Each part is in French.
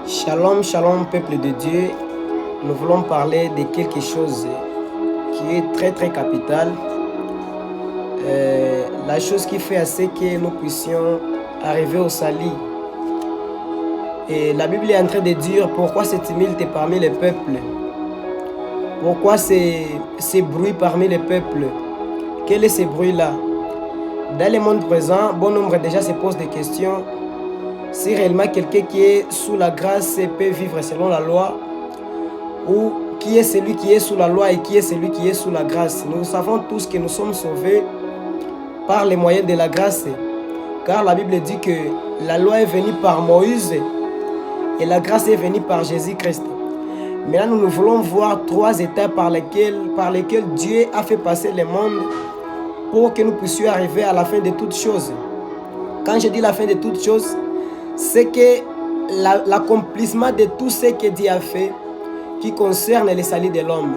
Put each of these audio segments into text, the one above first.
Shalom, shalom, peuple de Dieu. Nous voulons parler de quelque chose qui est très capital. La chose qui fait assez que nous puissions arriver au salut. Et la Bible est en train de dire pourquoi cette tumulte parmi les peuples. Pourquoi ces bruits parmi les peuples. Quel est ce bruit-là? Dans le monde présent, bon nombre déjà se posent des questions. Si réellement quelqu'un qui est sous la grâce peut vivre selon la loi, ou qui est celui qui est sous la loi et qui est celui qui est sous la grâce. Nous savons tous que nous sommes sauvés par les moyens de la grâce, car la Bible dit que la loi est venue par Moïse et la grâce est venue par Jésus-Christ. Maintenant, nous voulons voir trois étapes par lesquelles Dieu a fait passer le monde pour que nous puissions arriver à la fin de toutes choses. Quand je dis la fin de toutes choses, c'est que l'accomplissement de tout ce que Dieu a fait qui concerne le salut de l'homme.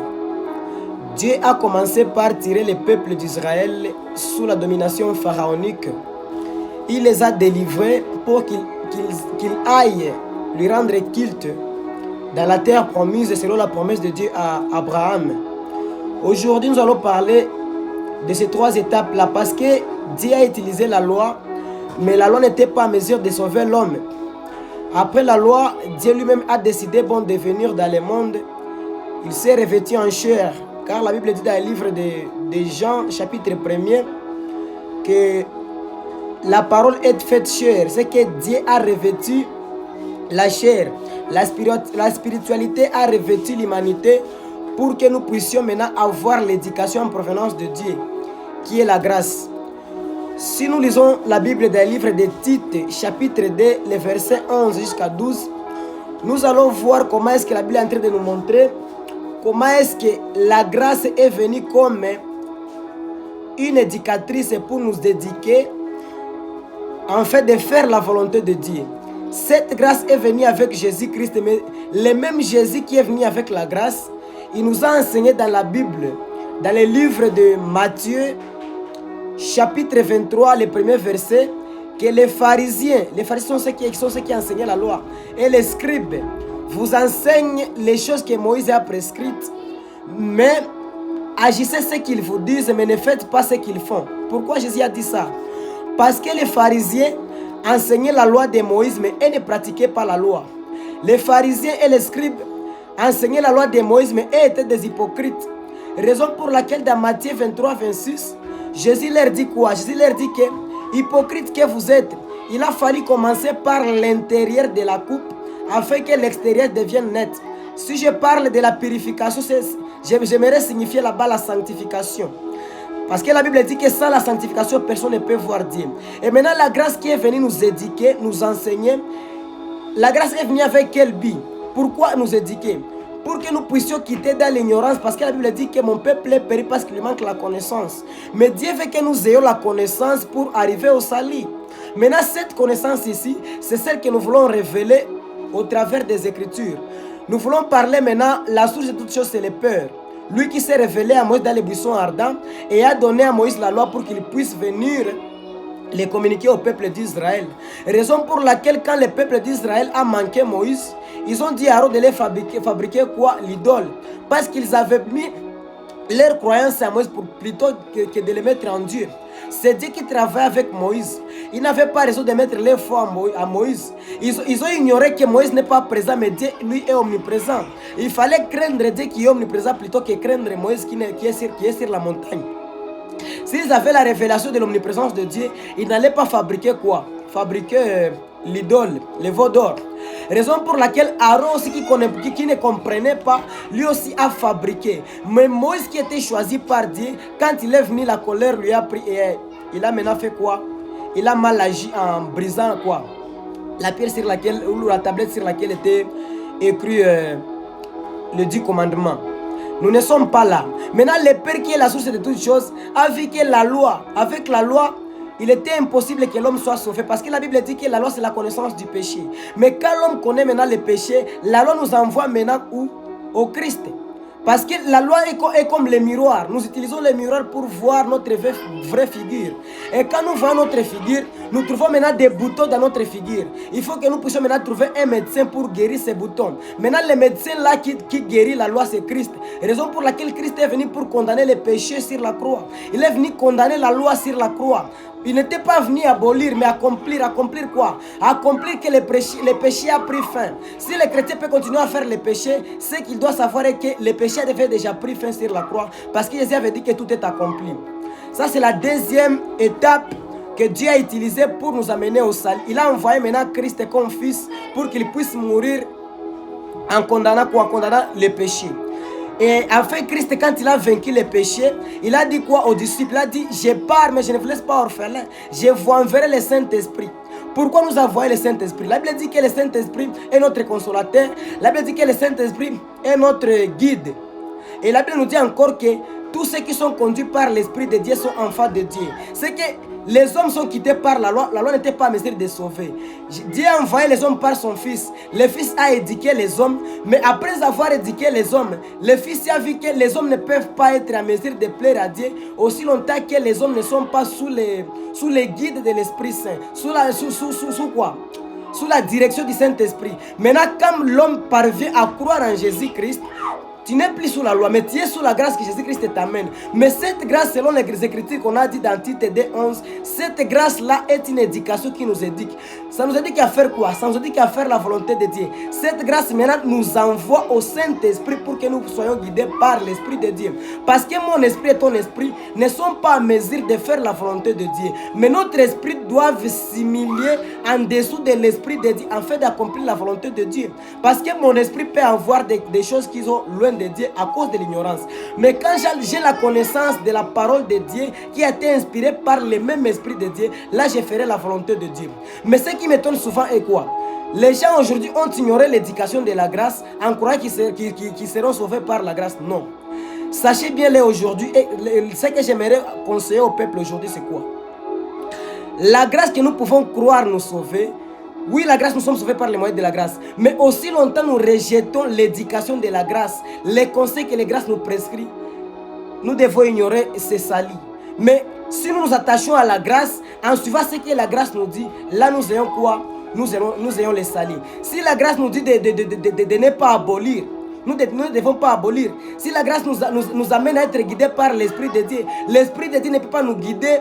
Dieu a commencé par tirer le peuple d'Israël sous la domination pharaonique. Il les a délivrés pour qu'ils aillent lui rendre culte dans la terre promise selon la promesse de Dieu à Abraham. Aujourd'hui, nous allons parler de ces trois étapes-là parce que Dieu a utilisé la loi, mais la loi n'était pas en mesure de sauver l'homme. Après la loi, Dieu lui-même a décidé de venir dans le monde. Il s'est revêtu en chair, car la Bible dit dans le livre de Jean, chapitre 1er, que la parole est faite chair. C'est que Dieu a revêtu la chair. La spiritualité a revêtu l'humanité pour que nous puissions maintenant avoir l'éducation en provenance de Dieu, qui est la grâce. Si nous lisons la Bible dans le livre de Tite, chapitre 2, les versets 11 jusqu'à 12, nous allons voir comment est-ce que la Bible est en train de nous montrer comment est-ce que la grâce est venue comme une éducatrice pour nous éduquer, en fait de faire la volonté de Dieu. Cette grâce est venue avec Jésus-Christ, mais le même Jésus qui est venu avec la grâce, il nous a enseigné dans la Bible, dans le livre de Matthieu, chapitre 23, le premier verset, que les pharisiens sont ceux qui enseignaient la loi, et les scribes vous enseignent les choses que Moïse a prescrites, mais agissez ce qu'ils vous disent, mais ne faites pas ce qu'ils font. Pourquoi Jésus a dit ça? Parce que les pharisiens enseignaient la loi de Moïse, mais ils ne pratiquaient pas la loi. Les pharisiens et les scribes enseignaient la loi de Moïse, mais ils étaient des hypocrites. Raison pour laquelle dans Matthieu 23, 26, Jésus leur dit quoi? Jésus leur dit que, hypocrite que vous êtes, il a fallu commencer par l'intérieur de la coupe afin que l'extérieur devienne net. Si je parle de la purification, j'aimerais signifier là-bas la sanctification. Parce que la Bible dit que sans la sanctification, personne ne peut voir Dieu. Et maintenant, la grâce qui est venue nous éduquer, nous enseigner, la grâce est venue avec quel but? Pourquoi nous éduquer? Pour que nous puissions quitter dans l'ignorance, parce que la Bible dit que mon peuple est péri parce qu'il lui manque la connaissance. Mais Dieu veut que nous ayons la connaissance pour arriver au salut. Maintenant, cette connaissance ici, c'est celle que nous voulons révéler au travers des Écritures. Nous voulons parler maintenant, la source de toutes choses, c'est les peurs. Lui qui s'est révélé à Moïse dans les buissons ardents et a donné à Moïse la loi pour qu'il puisse venir les communiquer au peuple d'Israël. Raison pour laquelle quand le peuple d'Israël a manqué Moïse, ils ont dit à Aaron de les fabriquer quoi? L'idole. Parce qu'ils avaient mis leur croyance à Moïse plutôt que de les mettre en Dieu. C'est Dieu qui travaille avec Moïse. Ils n'avaient pas raison de mettre leur foi à Moïse. Ils ont ignoré que Moïse n'est pas présent, mais Dieu, lui, est omniprésent. Il fallait craindre Dieu qui est omniprésent plutôt que craindre Moïse qui est sur la montagne. S'ils avaient la révélation de l'omniprésence de Dieu, ils n'allaient pas fabriquer quoi? Fabriquer l'idole, les veaux d'or. Raison pour laquelle Aaron aussi qui ne comprenait pas, lui aussi a fabriqué. Mais Moïse qui était choisi par Dieu, quand il est venu, la colère lui a pris et il a maintenant fait quoi? Il a mal agi en brisant quoi? La pierre sur laquelle, ou la tablette sur laquelle était écrit le 10 commandements. Nous ne sommes pas là. Maintenant, le Père qui est la source de toutes choses a vu que la loi, avec la loi, il était impossible que l'homme soit sauvé. Parce que la Bible dit que la loi, c'est la connaissance du péché. Mais quand l'homme connaît maintenant le péché, la loi nous envoie maintenant où? Au Christ. Parce que la loi est comme le miroir. Nous utilisons le miroir pour voir notre vraie figure. Et quand nous voyons notre figure, nous trouvons maintenant des boutons dans notre figure. Il faut que nous puissions maintenant trouver un médecin pour guérir ces boutons. Maintenant, le médecin là qui guérit la loi, c'est Christ. Raison pour laquelle Christ est venu pour condamner les péchés sur la croix. Il est venu condamner la loi sur la croix. Il n'était pas venu abolir, mais accomplir. Accomplir quoi? Accomplir que le péché a pris fin. Si le chrétien peut continuer à faire les péchés, ce qu'il doit savoir est que le péché avait déjà pris fin sur la croix. Parce que Jésus avait dit que tout est accompli. Ça, c'est la deuxième étape que Dieu a utilisée pour nous amener au salut. Il a envoyé maintenant Christ comme fils pour qu'il puisse mourir en condamnant quoi? En condamnant le péché. Et enfin, Christ, quand il a vaincu les péchés, il a dit quoi aux disciples? Il a dit, je pars, mais je ne vous laisse pas orphelin. Je vous enverrai le Saint-Esprit. Pourquoi nous envoyer le Saint-Esprit? La Bible dit que le Saint-Esprit est notre consolateur. La Bible dit que le Saint-Esprit est notre guide. Et la Bible nous dit encore que tous ceux qui sont conduits par l'Esprit de Dieu sont enfants de Dieu. C'est que les hommes sont quittés par la loi. La loi n'était pas à mesure de sauver. Dieu a envoyé les hommes par son Fils. Le Fils a éduqué les hommes. Mais après avoir éduqué les hommes, le Fils a vu que les hommes ne peuvent pas être à mesure de plaire à Dieu aussi longtemps que les hommes ne sont pas sous les guides de l'Esprit Saint. Sous quoi? Sous la direction du Saint-Esprit. Maintenant, quand l'homme parvient à croire en Jésus-Christ, tu n'es plus sous la loi, mais tu es sous la grâce que Jésus-Christ t'amène. Mais cette grâce, selon les Écritures qu'on a dit dans Tite 2:11, cette grâce-là est une éducation qui nous éduque. Ça nous éduque à faire quoi? Ça nous éduque à faire la volonté de Dieu. Cette grâce maintenant nous envoie au Saint-Esprit pour que nous soyons guidés par l'Esprit de Dieu. Parce que mon esprit et ton esprit ne sont pas à mesure de faire la volonté de Dieu. Mais notre esprit doit s'humilier en dessous de l'Esprit de Dieu afin d'accomplir la volonté de Dieu. Parce que mon esprit peut avoir des choses qui sont loin de Dieu à cause de l'ignorance. Mais quand j'ai la connaissance de la parole de Dieu qui a été inspirée par le même esprit de Dieu, là je ferai la volonté de Dieu. Mais ce qui m'étonne souvent est quoi? Les gens aujourd'hui ont ignoré l'éducation de la grâce en croyant qu'ils seront sauvés par la grâce. Non. Sachez bien là aujourd'hui, et ce que j'aimerais conseiller au peuple aujourd'hui, c'est quoi? La grâce que nous pouvons croire nous sauver. Oui, la grâce, nous sommes sauvés par les moyens de la grâce. Mais aussi longtemps, nous rejetons l'éducation de la grâce. Les conseils que les grâces nous prescrivent, nous devons ignorer et se salir. Mais si nous nous attachons à la grâce, en suivant ce que la grâce nous dit, là nous ayons quoi? Nous ayons les salir. Si la grâce nous dit de ne pas abolir, nous ne devons pas abolir. Si la grâce nous amène à être guidés par l'Esprit de Dieu, l'Esprit de Dieu ne peut pas nous guider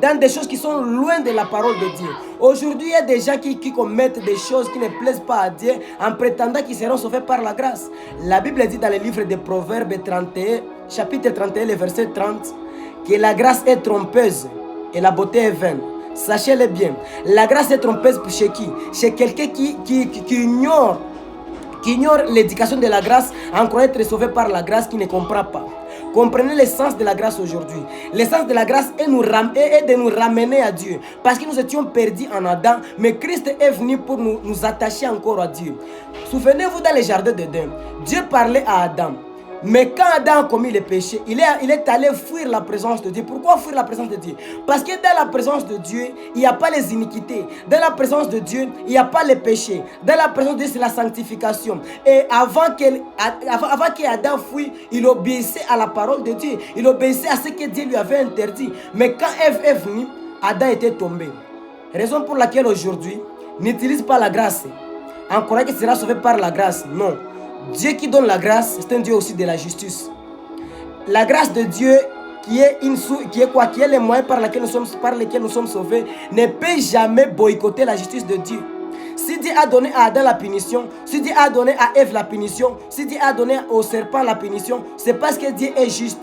dans des choses qui sont loin de la parole de Dieu. Aujourd'hui, il y a des gens qui commettent des choses qui ne plaisent pas à Dieu en prétendant qu'ils seront sauvés par la grâce. La Bible dit dans le livre de Proverbes 31, chapitre 31, le verset 30, que la grâce est trompeuse et la beauté est vaine. Sachez-le bien, la grâce est trompeuse chez qui? Chez quelqu'un qui ignore l'éducation de la grâce en croyant être sauvé par la grâce, qui ne comprend pas. Comprenez l'essence de la grâce aujourd'hui. L'essence de la grâce est de nous ramener à Dieu. Parce que nous étions perdus en Adam, mais Christ est venu pour nous attacher encore à Dieu. Souvenez-vous dans le jardin d'Éden, Dieu parlait à Adam. Mais quand Adam a commis le péché, il est allé fuir la présence de Dieu. Pourquoi fuir la présence de Dieu? Parce que dans la présence de Dieu, il n'y a pas les iniquités. Dans la présence de Dieu, il n'y a pas les péchés. Dans la présence de Dieu, c'est la sanctification. Et avant qu'Adam fuit, il obéissait à la parole de Dieu. Il obéissait à ce que Dieu lui avait interdit. Mais quand Ève est venue, Adam était tombé. Raison pour laquelle aujourd'hui, n'utilise pas la grâce en croyant qu'il sera sauvé par la grâce. Non. Dieu qui donne la grâce, c'est un Dieu aussi de la justice. La grâce de Dieu qui est le moyen par lequel nous sommes sauvés, ne peut jamais boycotter la justice de Dieu. Si Dieu a donné à Adam la punition, si Dieu a donné à Ève la punition, si Dieu a donné au serpent la punition, c'est parce que Dieu est juste.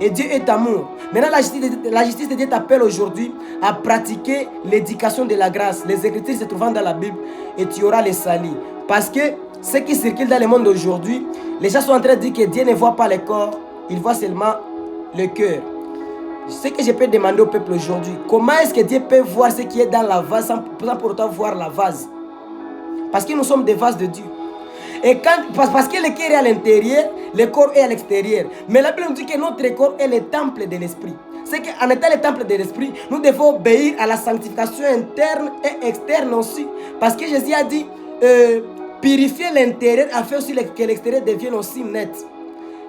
Et Dieu est amour. Maintenant, la justice de Dieu t'appelle aujourd'hui à pratiquer l'éducation de la grâce. Les Écritures se trouvent dans la Bible et tu auras les salis. Parce que ce qui circule dans le monde d'aujourd'hui, les gens sont en train de dire que Dieu ne voit pas le corps, il voit seulement le cœur. Ce que je peux demander au peuple aujourd'hui, comment est-ce que Dieu peut voir ce qui est dans la vase sans pour autant voir la vase? Parce que nous sommes des vases de Dieu. Et parce que le cœur est à l'intérieur, le corps est à l'extérieur. Mais la Bible nous dit que notre corps est le temple de l'esprit. C'est qu'en étant le temple de l'esprit, nous devons obéir à la sanctification interne et externe aussi. Parce que Jésus a dit, purifier l'intérieur afin aussi que l'extérieur devienne aussi net.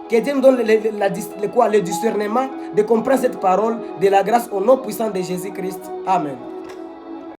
Que Dieu nous donne le discernement de comprendre cette parole de la grâce au nom puissant de Jésus-Christ. Amen.